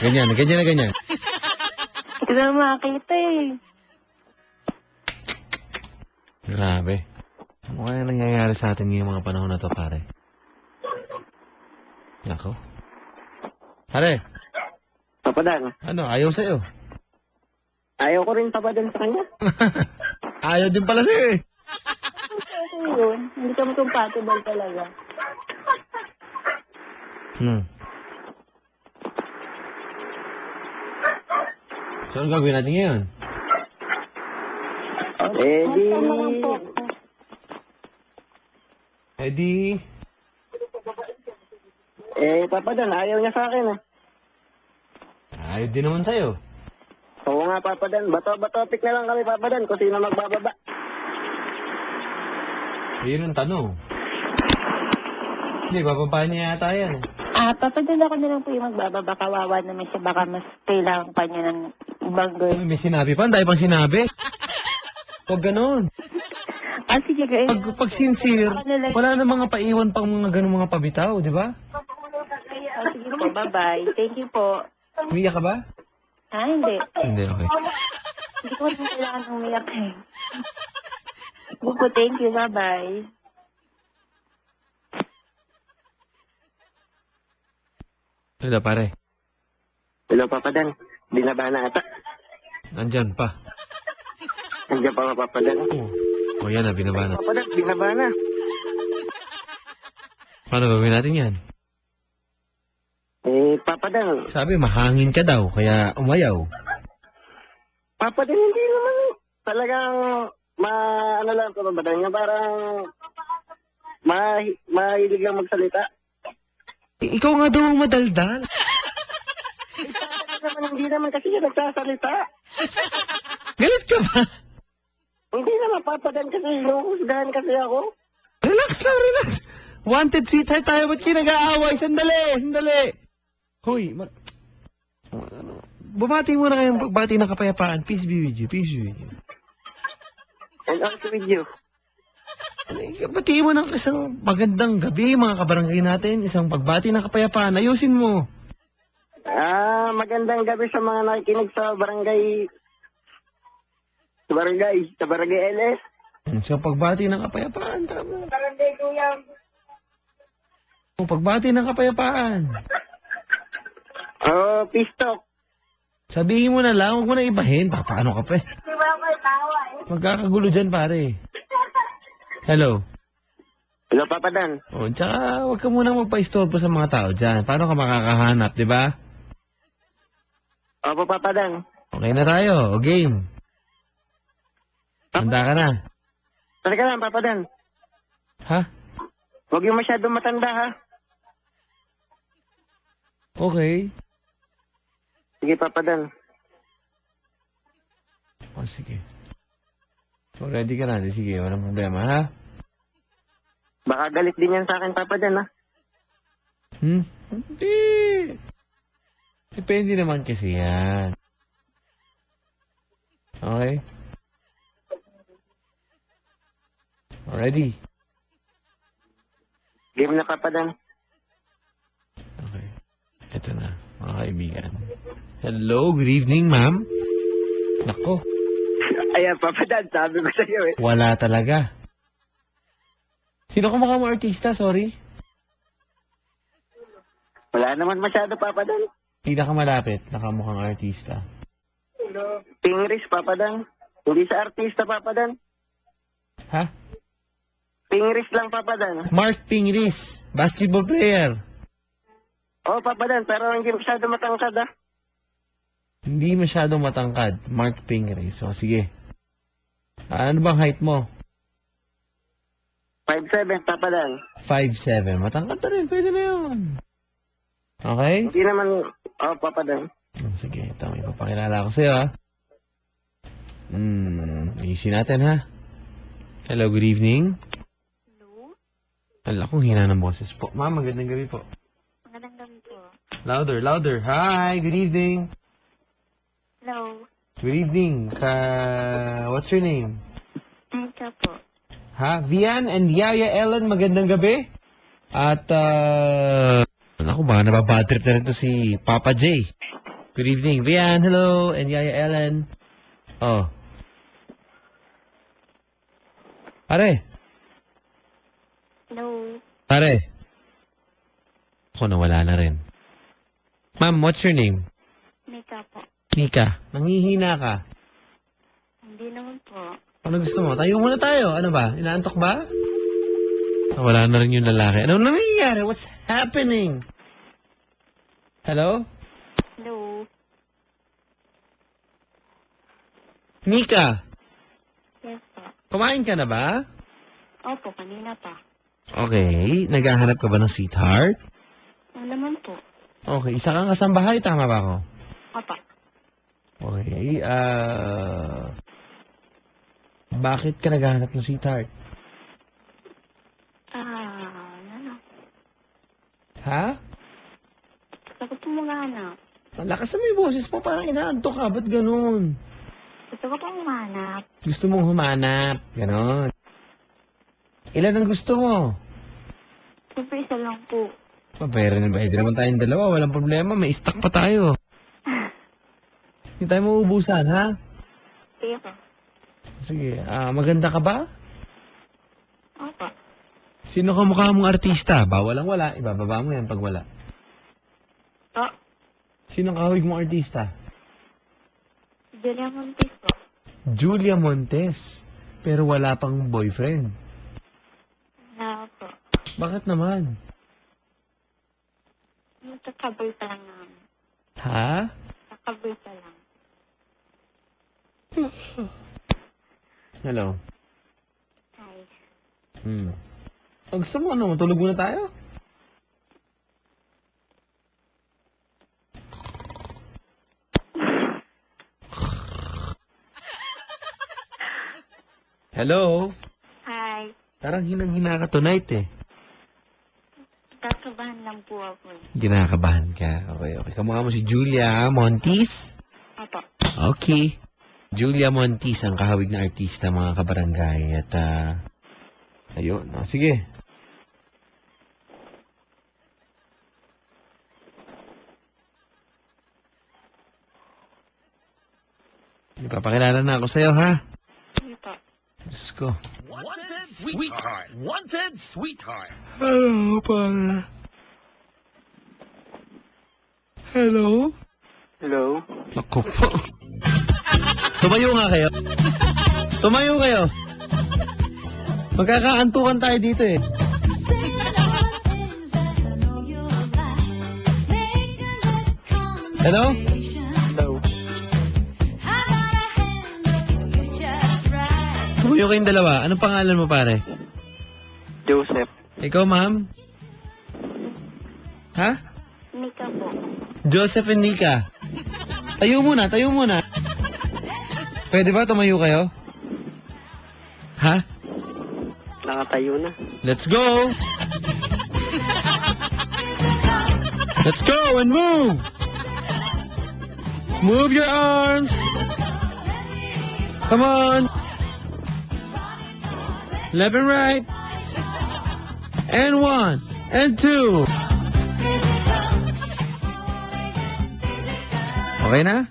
[SPEAKER 1] Ganyan na ganyan.
[SPEAKER 2] Hindi ko na makakita eh.
[SPEAKER 1] Grabe. Ano kaya nangyayari sa atin ngayong mga panahon na to, pare? Nako. Pare,
[SPEAKER 3] Papa Dan.
[SPEAKER 1] ano, ayaw sa'yo.
[SPEAKER 3] Ayaw ko rin, Papa Dan, sa kanya.
[SPEAKER 1] Ayaw din pala sa'yo eh.
[SPEAKER 2] Kasi yun, hindi kami compatible talaga.
[SPEAKER 1] So, ano gagawin natin ngayon?
[SPEAKER 3] Eh, di...
[SPEAKER 1] Eh di...
[SPEAKER 3] Eh, Papa Dan, ayaw niya sa akin,
[SPEAKER 1] Ayaw din naman sa'yo.
[SPEAKER 3] Oo nga, Papa Dan. Bato-batopic na lang kami, Papa Dan, kung sino magbababa.
[SPEAKER 1] Yun ang tanong. Hindi, bababa niya yata yan eh.
[SPEAKER 2] Papa Dan ako na lang po yung magbababa. Kawawa naman siya. Baka mas kailangan pa niya ng ibang girl.
[SPEAKER 1] May sinabi pa, dahil pang sinabi. Huwag ganon.
[SPEAKER 2] Sige guys.
[SPEAKER 1] Pag sincere, wala na mga paiwan pang mga ganun mga pabitaw, di ba?
[SPEAKER 2] Sige po, bye-bye. Thank you po.
[SPEAKER 1] Umiyak ka ba?
[SPEAKER 2] Hindi.
[SPEAKER 1] Hindi, okay.
[SPEAKER 2] Hindi ko rin kailangan umiyak eh. Sige po, thank you. Bye-bye.
[SPEAKER 1] Hello, pare.
[SPEAKER 3] Hello, Papa Dan. Binaba na ata.
[SPEAKER 1] Nandyan pa.
[SPEAKER 3] Nandiyan pa, Papa Dan.
[SPEAKER 1] O yan na, binaba na.
[SPEAKER 3] Papa Dan, binaba na.
[SPEAKER 1] Paano gawin natin yan?
[SPEAKER 3] Eh, Papa Dan.
[SPEAKER 1] Sabi, mahangin ka daw, kaya umayaw.
[SPEAKER 3] Papa Dan, hindi naman. Talagang, ano lang, Papa Dan, yung parang, mahilig lang magsalita.
[SPEAKER 1] Ikaw nga daw ang madaldal.
[SPEAKER 3] Hindi naman kasi siya nagsasalita.
[SPEAKER 1] Galit ka ba?
[SPEAKER 3] Hindi naman, Papa Dan, kasi hinuhusgahan kasi ako.
[SPEAKER 1] Relax lang, relax. Wanted sweetheart tayo, ba't kayo nag-aaway? Sandali. Hoy, bumati muna kayong pagbati ng kapayapaan. Peace be with you.
[SPEAKER 3] And also with you.
[SPEAKER 1] Batiin mo ng isang magandang gabi, mga kabarangay natin. Isang pagbati ng kapayapaan. Ayusin mo.
[SPEAKER 3] Magandang gabi sa mga nakikinig sa barangay LS.
[SPEAKER 1] Isang pagbati ng kapayapaan. Tama.
[SPEAKER 3] Barangay Guyam.
[SPEAKER 1] Pagbati ng kapayapaan.
[SPEAKER 3] Oh, peace talk.
[SPEAKER 1] Sabihin mo na lang, huwag mo na ibahin. Paano ka pa eh?
[SPEAKER 3] Di ba ako tawa
[SPEAKER 1] Magkakagulo dyan, pare. Hello.
[SPEAKER 3] Hello, Papa Dan.
[SPEAKER 1] O, tsaka huwag ka muna magpa-istorbo sa mga tao dyan. Paano ka makakahanap, di ba?
[SPEAKER 3] Opo, Papa Dan.
[SPEAKER 1] Okay na tayo. O, game. Handa ka na.
[SPEAKER 3] Talaga lang, Papa Dan.
[SPEAKER 1] Ha?
[SPEAKER 3] Huwag yung masyadong matanda, ha?
[SPEAKER 1] Okay.
[SPEAKER 3] Sige, Papa Dan.
[SPEAKER 1] O, sige. So, ready ka na. Sige, walang problema, ha?
[SPEAKER 3] Baka galit din yan sa akin, Papa Dan, ha?
[SPEAKER 1] Hindi. Depende naman kasi yan. Okay? Ready?
[SPEAKER 3] Game na, Papa Dan.
[SPEAKER 1] Okay. Ito na, mga kaibigan. Hello, good evening, ma'am. Nako,
[SPEAKER 3] Ayan, Papa Dan, sabi ko sa'yo eh.
[SPEAKER 1] wala talaga. Sino kumukha mo artista? Sorry.
[SPEAKER 3] Wala naman masyado, Papa Dan.
[SPEAKER 1] Pinakamalapit na kamukhang artista.
[SPEAKER 3] Pingris, Papa Dan. Hindi sa artista, Papa Dan.
[SPEAKER 1] Ha?
[SPEAKER 3] Pingris lang, Papa Dan.
[SPEAKER 1] Mark Pingris, basketball player.
[SPEAKER 3] Oo, Papa Dan, pero hindi masyado matangkad ah.
[SPEAKER 1] Hindi masyadong matangkad. Mark Pingris. So, sige. Ano bang height mo?
[SPEAKER 3] 5'7", Papa Dan.
[SPEAKER 1] 5'7". Matangkad na rin. Pwede na yun. Okay?
[SPEAKER 3] Hindi naman, Papa Dan.
[SPEAKER 1] Sige, ito. May papakilala ko sa'yo, ha? Easy natin, ha? Hello, good evening.
[SPEAKER 2] Hello?
[SPEAKER 1] Ala kong hina ng boses po. Ma'am, magandang gabi po.
[SPEAKER 2] Magandang gabi po.
[SPEAKER 1] Louder, louder. Hi, good evening.
[SPEAKER 2] Hello?
[SPEAKER 1] Good evening. What's your name?
[SPEAKER 2] Ika po.
[SPEAKER 1] Ha? Vian and Yaya Ellen, magandang gabi. At, ako ba, nababatrip na rin to si Papa J. Good evening, Vian. Hello. And Yaya Ellen. Oh. Pare.
[SPEAKER 2] Hello?
[SPEAKER 1] Pare. Ako nawala na rin. Ma'am, what's your name?
[SPEAKER 2] Mika po.
[SPEAKER 1] Mika. Nanghihina ka.
[SPEAKER 2] Hindi naman po.
[SPEAKER 1] Ano gusto mo? Tayo muna tayo. Ano ba? Inaantok ba? Wala na rin yung lalaki. Ano nangyayari? What's happening? Hello?
[SPEAKER 2] Hello?
[SPEAKER 1] Mika,
[SPEAKER 2] Yes po.
[SPEAKER 1] kumain ka na ba?
[SPEAKER 2] Opo, kanina pa.
[SPEAKER 1] Okay. Naghahanap ka ba ng sweetheart?
[SPEAKER 2] Ano naman po?
[SPEAKER 1] Okay. Isa kang kasambahay. Tama ba ako?
[SPEAKER 2] Opo.
[SPEAKER 1] Okay. Bakit ka naghahanap ng sweetheart?
[SPEAKER 2] Ano?
[SPEAKER 1] Ha?
[SPEAKER 2] Gusto ko po maghanap.
[SPEAKER 1] Ang lakas na may boses mo. Parang inaantok ka. Ba't ganun?
[SPEAKER 2] Gusto ko po maghanap.
[SPEAKER 1] Gusto mong humanap. Ganon. Ilan ang gusto mo?
[SPEAKER 2] Siyempre isa lang po.
[SPEAKER 1] Pwede naman tayong dalawa. Walang problema. May stock pa tayo. Hindi tayo mauubusan, ha?
[SPEAKER 2] Sige po.
[SPEAKER 1] Sige. Maganda ka ba?
[SPEAKER 2] Opo.
[SPEAKER 1] Sino ka mukha mong artista? Bawal ang wala. Ibababa mo yan pag wala.
[SPEAKER 2] Po.
[SPEAKER 1] Sino ang kahawig mong artista?
[SPEAKER 2] Julia Montes po.
[SPEAKER 1] Julia Montes. Pero wala pang boyfriend.
[SPEAKER 2] Wala po.
[SPEAKER 1] Bakit naman?
[SPEAKER 2] Magkakaboy pa lang namin.
[SPEAKER 1] Ha?
[SPEAKER 2] Kakaboy pa lang.
[SPEAKER 1] Hello?
[SPEAKER 2] Hi.
[SPEAKER 1] Gusto mo ano? Matulog muna tayo? Hello?
[SPEAKER 2] Hi.
[SPEAKER 1] Parang hinang-hina ka tonight eh.
[SPEAKER 2] Kakabahan lang po ako.
[SPEAKER 1] Ginakabahan ka. Okay. Kamukha mo si Julia Montes?
[SPEAKER 2] Opo.
[SPEAKER 1] Okay. Julia Montes ang kahawig na artista, mga kabarangay. At, ayun. Sige. Ipapakilala na ako sa'yo, ha?
[SPEAKER 2] Sige po.
[SPEAKER 1] Let's go.
[SPEAKER 4] Wanted sweetheart. Wanted sweetheart.
[SPEAKER 1] Hello, para. Hello?
[SPEAKER 3] Hello?
[SPEAKER 1] Naku po. Tumayo nga kayo. Tumayo kayo. Magkakaantukan tayo dito eh. Hello?
[SPEAKER 3] Hello?
[SPEAKER 1] Tumayo kayong dalawa. Anong pangalan mo, pare?
[SPEAKER 3] Joseph.
[SPEAKER 1] Ikaw, ma'am? Ha?
[SPEAKER 2] Mika po.
[SPEAKER 1] Joseph and Nika. Tayo muna, tayo muna. Pwede ba tumayo kayo? Ha?
[SPEAKER 3] Nakatayo na.
[SPEAKER 1] Let's go! Let's go and move! Move your arms. Come on. Left and right. And 1, and 2. Okay na?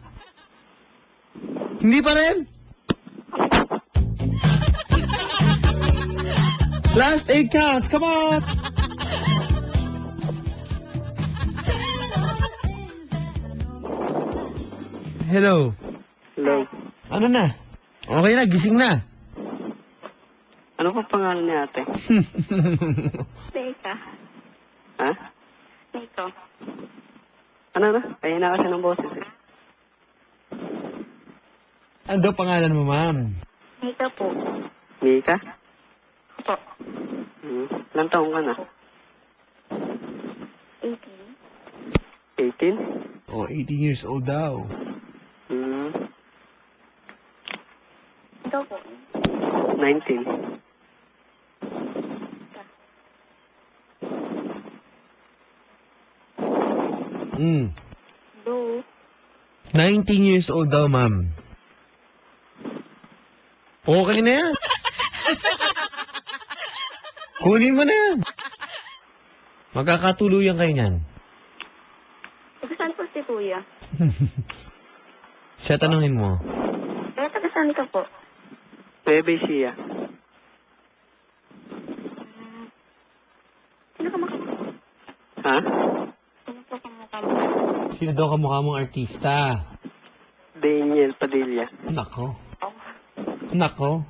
[SPEAKER 1] Hindi pa rin? Last 8 counts. Come on. Hello.
[SPEAKER 3] Hello.
[SPEAKER 1] Ano na? Okay na, gising na.
[SPEAKER 3] Ano pa pangalan ni ate?
[SPEAKER 2] Teka.
[SPEAKER 3] Ha?
[SPEAKER 2] Ito.
[SPEAKER 3] Ano na? Kaya na kasi ng boses eh.
[SPEAKER 1] Ano daw pangalan mo, ma'am?
[SPEAKER 2] Ito po.
[SPEAKER 3] Mika?
[SPEAKER 2] Po.
[SPEAKER 3] Ilang taong ka na?
[SPEAKER 2] 18.
[SPEAKER 3] 18?
[SPEAKER 1] Oh, 18 years old daw.
[SPEAKER 2] Ito po.
[SPEAKER 3] 19.
[SPEAKER 2] Do.
[SPEAKER 1] 19 years old daw, ma'am. Okay na yan. Kunin mo na yan. Magkakatuluyan kayo niyan.
[SPEAKER 2] Saan po si Kuya?
[SPEAKER 1] Siya tanungin mo.
[SPEAKER 2] Taga saan ka po?
[SPEAKER 3] Bebe siya.
[SPEAKER 2] Sino ka mukha?
[SPEAKER 3] Ha?
[SPEAKER 2] Sino po kamukha mo?
[SPEAKER 1] Sino daw kamukha mong artista?
[SPEAKER 3] Daniel Padilla.
[SPEAKER 1] Nako.
[SPEAKER 2] Oh.
[SPEAKER 1] Nako.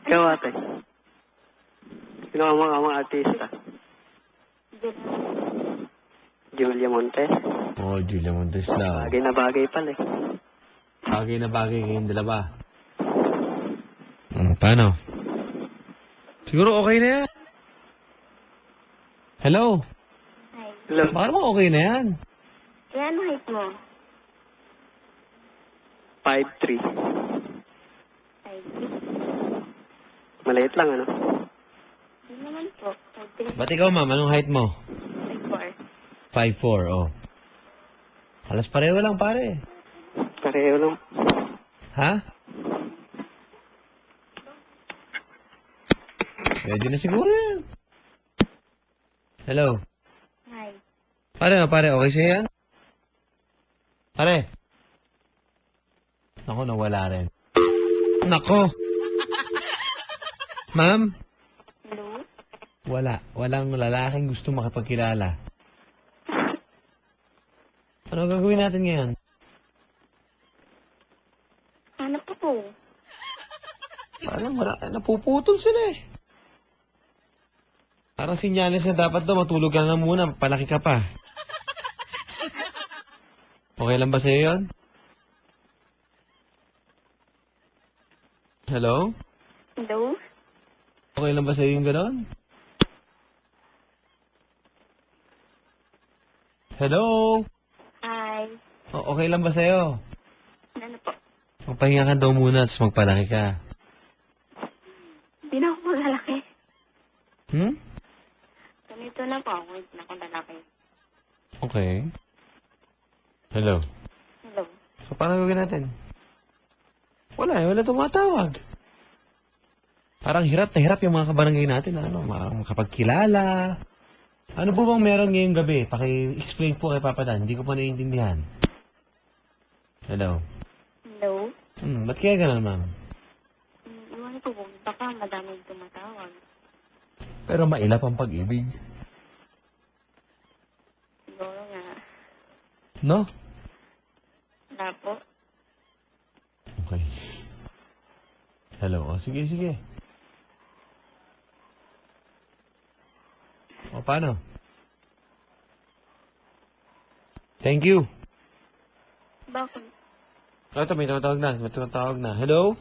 [SPEAKER 3] Ikaw ate. Sino ka mga artista? Julia Montes.
[SPEAKER 1] Oh, Julia Montes daw.
[SPEAKER 3] Bagay na bagay pala eh.
[SPEAKER 1] Bagay na bagay kayong dalawa. Paano? Siguro okay na yan. Hello?
[SPEAKER 2] Hi.
[SPEAKER 3] Hello.
[SPEAKER 1] Baka naman okay na yan.
[SPEAKER 2] Yan, height mo.
[SPEAKER 3] 5'3".
[SPEAKER 2] Height.
[SPEAKER 3] Maliit lang ano?
[SPEAKER 2] Hindi naman po. 5'3".
[SPEAKER 1] Ba't ikaw, ma'am? Anong height mo?
[SPEAKER 2] 5'4".
[SPEAKER 1] 5'4", oh. Halos pareho lang, pare.
[SPEAKER 3] Pareho lang.
[SPEAKER 1] Ha? Pwede na siguro yan. Hello?
[SPEAKER 2] Hi.
[SPEAKER 1] Pare, okay siya yan? Pare? Nako, nawala rin. Nako! Ma'am?
[SPEAKER 2] Hello?
[SPEAKER 1] Wala. Walang lalaking gusto makipagkilala. Ano gagawin natin ngayon?
[SPEAKER 2] Ano po?
[SPEAKER 1] Parang wala. Napuputol sila eh. Parang sinyalis na dapat daw matulog ka na muna. Palaki ka pa. Okay lang ba sa'yo yun? Hello?
[SPEAKER 2] Hello?
[SPEAKER 1] Okay lang ba sa'yo yung gano'n? Hello?
[SPEAKER 2] Hi.
[SPEAKER 1] Okay lang ba sa'yo?
[SPEAKER 2] Ano po?
[SPEAKER 1] Magpahinga ka daw muna at magpalaki ka.
[SPEAKER 2] Hindi na ako maglalaki.
[SPEAKER 1] Hmm?
[SPEAKER 2] Ganito na po ako. Hindi na ako lalaki.
[SPEAKER 1] Okay. Hello?
[SPEAKER 2] Hello?
[SPEAKER 1] So, paano gawin natin? Wala tumatawag. Parang hirap na hirap yung mga kabarangay natin. Ano, makapagkilala. Ano po bang meron ngayong gabi? Paki-explain po kay Papa Dan. Hindi ko pa naiintindihan. Hello?
[SPEAKER 2] Hello?
[SPEAKER 1] Ba't kaya ganun, ma'am?
[SPEAKER 2] Iwan ko po. Baka madaming tumatawag.
[SPEAKER 1] Pero mailap ang pag-ibig.
[SPEAKER 2] Siguro nga.
[SPEAKER 1] No?
[SPEAKER 2] Wala po.
[SPEAKER 1] Okay. Hello? O, sige. O, paano? Thank you.
[SPEAKER 2] Bakit?
[SPEAKER 1] Ito, may tumatawag na. Hello?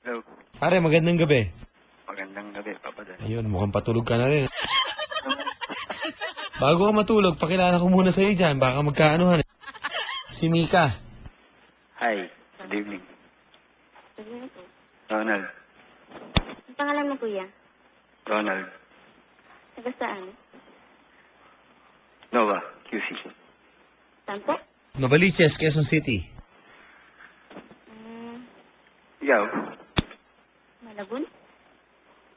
[SPEAKER 3] Hello.
[SPEAKER 1] Pare, magandang gabi.
[SPEAKER 3] Magandang gabi, Papa Dan.
[SPEAKER 1] Ayun, mukhang patulog ka na rin. Bago ka matulog, pakilala ko muna sa'yo dyan. Baka magkaanuhan. Si Mika.
[SPEAKER 3] Hi. Good evening.
[SPEAKER 2] Sige na po.
[SPEAKER 3] Ronald.
[SPEAKER 2] Ang pangalan mo, kuya?
[SPEAKER 3] Ronald.
[SPEAKER 2] Taga saan?
[SPEAKER 3] Nova. QC.
[SPEAKER 2] Saan po?
[SPEAKER 1] Novaliches, Quezon City.
[SPEAKER 5] Ikaw?
[SPEAKER 2] Malabon?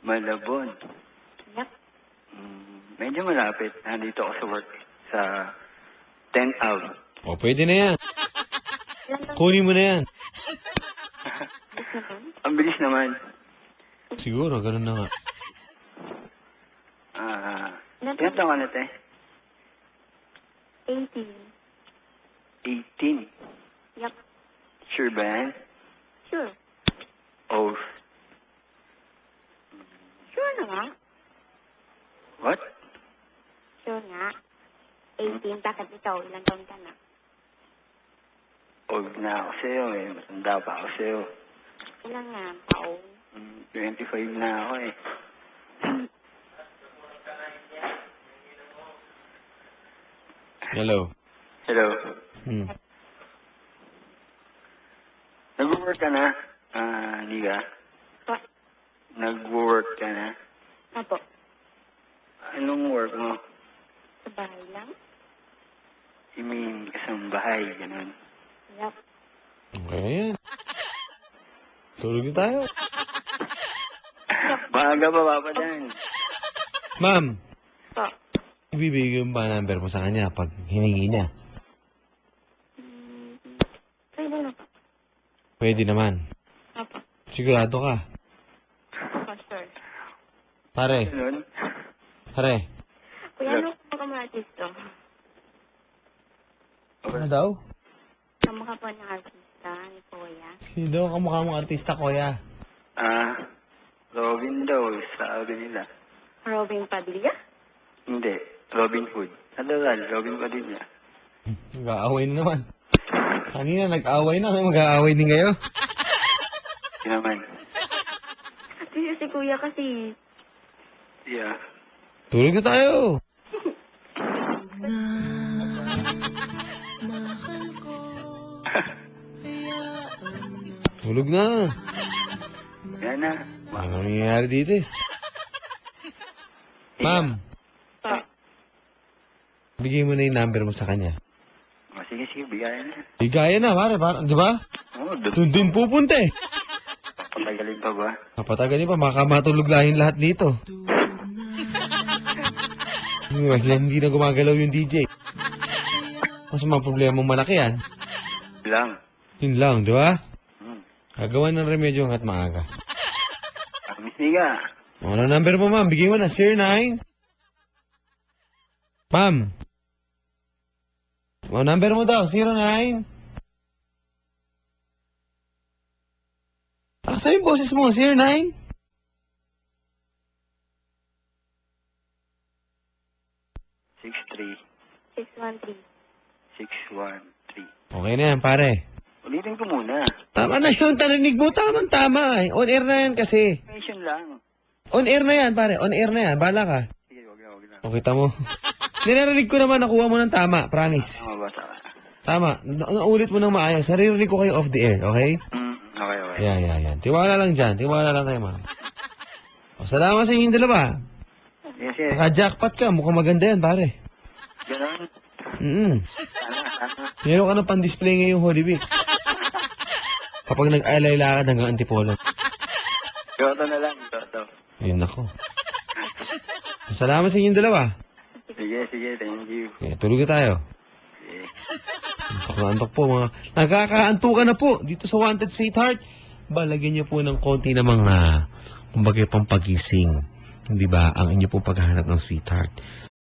[SPEAKER 5] Malabon.
[SPEAKER 2] Yep.
[SPEAKER 5] Medyo malapit. Nandito ako sa work. Sa 10th Ave.
[SPEAKER 1] O, pwede na yan.
[SPEAKER 2] Ilan taon
[SPEAKER 1] Kunin mo na yan.
[SPEAKER 2] na po?
[SPEAKER 5] Ang bilis naman.
[SPEAKER 1] Siguro, ganun na nga.
[SPEAKER 2] Ilan
[SPEAKER 5] Ilan
[SPEAKER 2] taon?
[SPEAKER 5] taon ka na, te?
[SPEAKER 2] 18.
[SPEAKER 5] 18.
[SPEAKER 2] Yep.
[SPEAKER 5] Sure ba yan?
[SPEAKER 2] Sure.
[SPEAKER 5] Oh.
[SPEAKER 2] Sure na nga.
[SPEAKER 5] What?
[SPEAKER 2] Sure nga. 18. Bakit ikaw? Ilan taon ka na?
[SPEAKER 5] Old na ako sa'yo eh. Matanda pa ako sa'yo.
[SPEAKER 2] Ilan nga ang taon?
[SPEAKER 5] 25 na ako eh.
[SPEAKER 1] Hello.
[SPEAKER 5] Hello. Nag-work ka na? Nika?
[SPEAKER 2] What?
[SPEAKER 5] Nag-work ka na?
[SPEAKER 2] Apo.
[SPEAKER 5] Anong work mo?
[SPEAKER 2] Sa bahay lang?
[SPEAKER 5] I mean, kasambahay, ganun.
[SPEAKER 2] Yep.
[SPEAKER 1] Okay na yan. Tulog na tayo.
[SPEAKER 5] Maaga pa, Papa Dan.
[SPEAKER 1] Ma'am,
[SPEAKER 2] Po.
[SPEAKER 1] ibibigay mo ba number mo sa kanya pag hiningi niya?
[SPEAKER 2] Pwede na po.
[SPEAKER 1] Pwede naman.
[SPEAKER 2] Apo.
[SPEAKER 1] Sigurado ka.
[SPEAKER 2] For sure.
[SPEAKER 1] Pare,
[SPEAKER 5] Ganun?
[SPEAKER 1] pare.
[SPEAKER 2] Kuya, ano po ka mga artista?
[SPEAKER 1] Ano daw?
[SPEAKER 2] Kamukha po ng artista ni Kuya.
[SPEAKER 1] Sino daw kamukha mong artista, kuya?
[SPEAKER 5] Robin daw, sabi nila.
[SPEAKER 2] Robin Padilla?
[SPEAKER 5] Hindi, Robin Hood. Nadagal, Robin Padilla.
[SPEAKER 1] Nag-aaway na naman. Kanina nag-aaway na. Mag-aaway din kayo?
[SPEAKER 5] Hindi naman.
[SPEAKER 2] Si Kuya kasi.
[SPEAKER 5] Yeah.
[SPEAKER 1] Tulog na tayo. Tulog na.
[SPEAKER 5] Yan na.
[SPEAKER 1] Ano nangyayari dito eh? Ma'am,
[SPEAKER 2] Po.
[SPEAKER 1] bigay mo na yung number mo sa kanya.
[SPEAKER 5] Sige, sige, bigayan na.
[SPEAKER 1] Bigaya na, pare. Di ba? Doon din pupunta eh.
[SPEAKER 5] Patagalin pa ba?
[SPEAKER 1] Kapatagalin pa, makamatulog lahin lahat dito. Hindi na gumagalaw yung DJ. Mas mga problema malaki yan.
[SPEAKER 5] Lang.
[SPEAKER 1] Yun lang, di ba?
[SPEAKER 5] Hmm.
[SPEAKER 1] Gagawa ng remedyo hanggat maaga.
[SPEAKER 5] Miss Nika.
[SPEAKER 1] Ano number mo, ma'am? Bigay mo na, 09. Ma'am. O, number mo daw, 09. Saan yung boses mo? 09?
[SPEAKER 2] 613.
[SPEAKER 5] 613.
[SPEAKER 1] Okay na yan, pare.
[SPEAKER 5] Ulitin ko muna.
[SPEAKER 1] Tama na yun, tarinig mo. Tama eh. On air na yan kasi.
[SPEAKER 5] Mention lang.
[SPEAKER 1] On air na yan, pare. On air na yan. Bala ka.
[SPEAKER 5] Sige, wag na, wag na.
[SPEAKER 1] O, kita mo. Nilarinig ko naman, nakuha mo ng tama. Promise.
[SPEAKER 5] Tama ba, tama?
[SPEAKER 1] Tama. Naulit mo ng maayos. Naririnig ko kayo off the air, okay?
[SPEAKER 5] Okay, okay.
[SPEAKER 1] Yan. Tiwala lang dyan. Tiwala lang kayo, ma'am. O, salamat sa inyong dalawa.
[SPEAKER 5] Yes, yes.
[SPEAKER 1] Naka-jackpot ka. Mukhang maganda yan, pare.
[SPEAKER 5] Ganun.
[SPEAKER 1] Sana. Meron ka na pang-display ngayong Holy Week. Kapag nag-alay-lakad hanggang Antipolo.
[SPEAKER 5] Toto na lang, Toto.
[SPEAKER 1] Yun ako. Salamat sa inyong dalawa.
[SPEAKER 5] Sige, sige, thank you.
[SPEAKER 1] Okay, tulog na tayo.
[SPEAKER 5] Sige.
[SPEAKER 1] Antok na antok po mga. Nakakaantukan na po dito sa Wanted Sweetheart. Lagyan niyo po ng konti na mga kumbaga pampagising. Hindi ba? Ang inyo pong paghahanap ng sweetheart.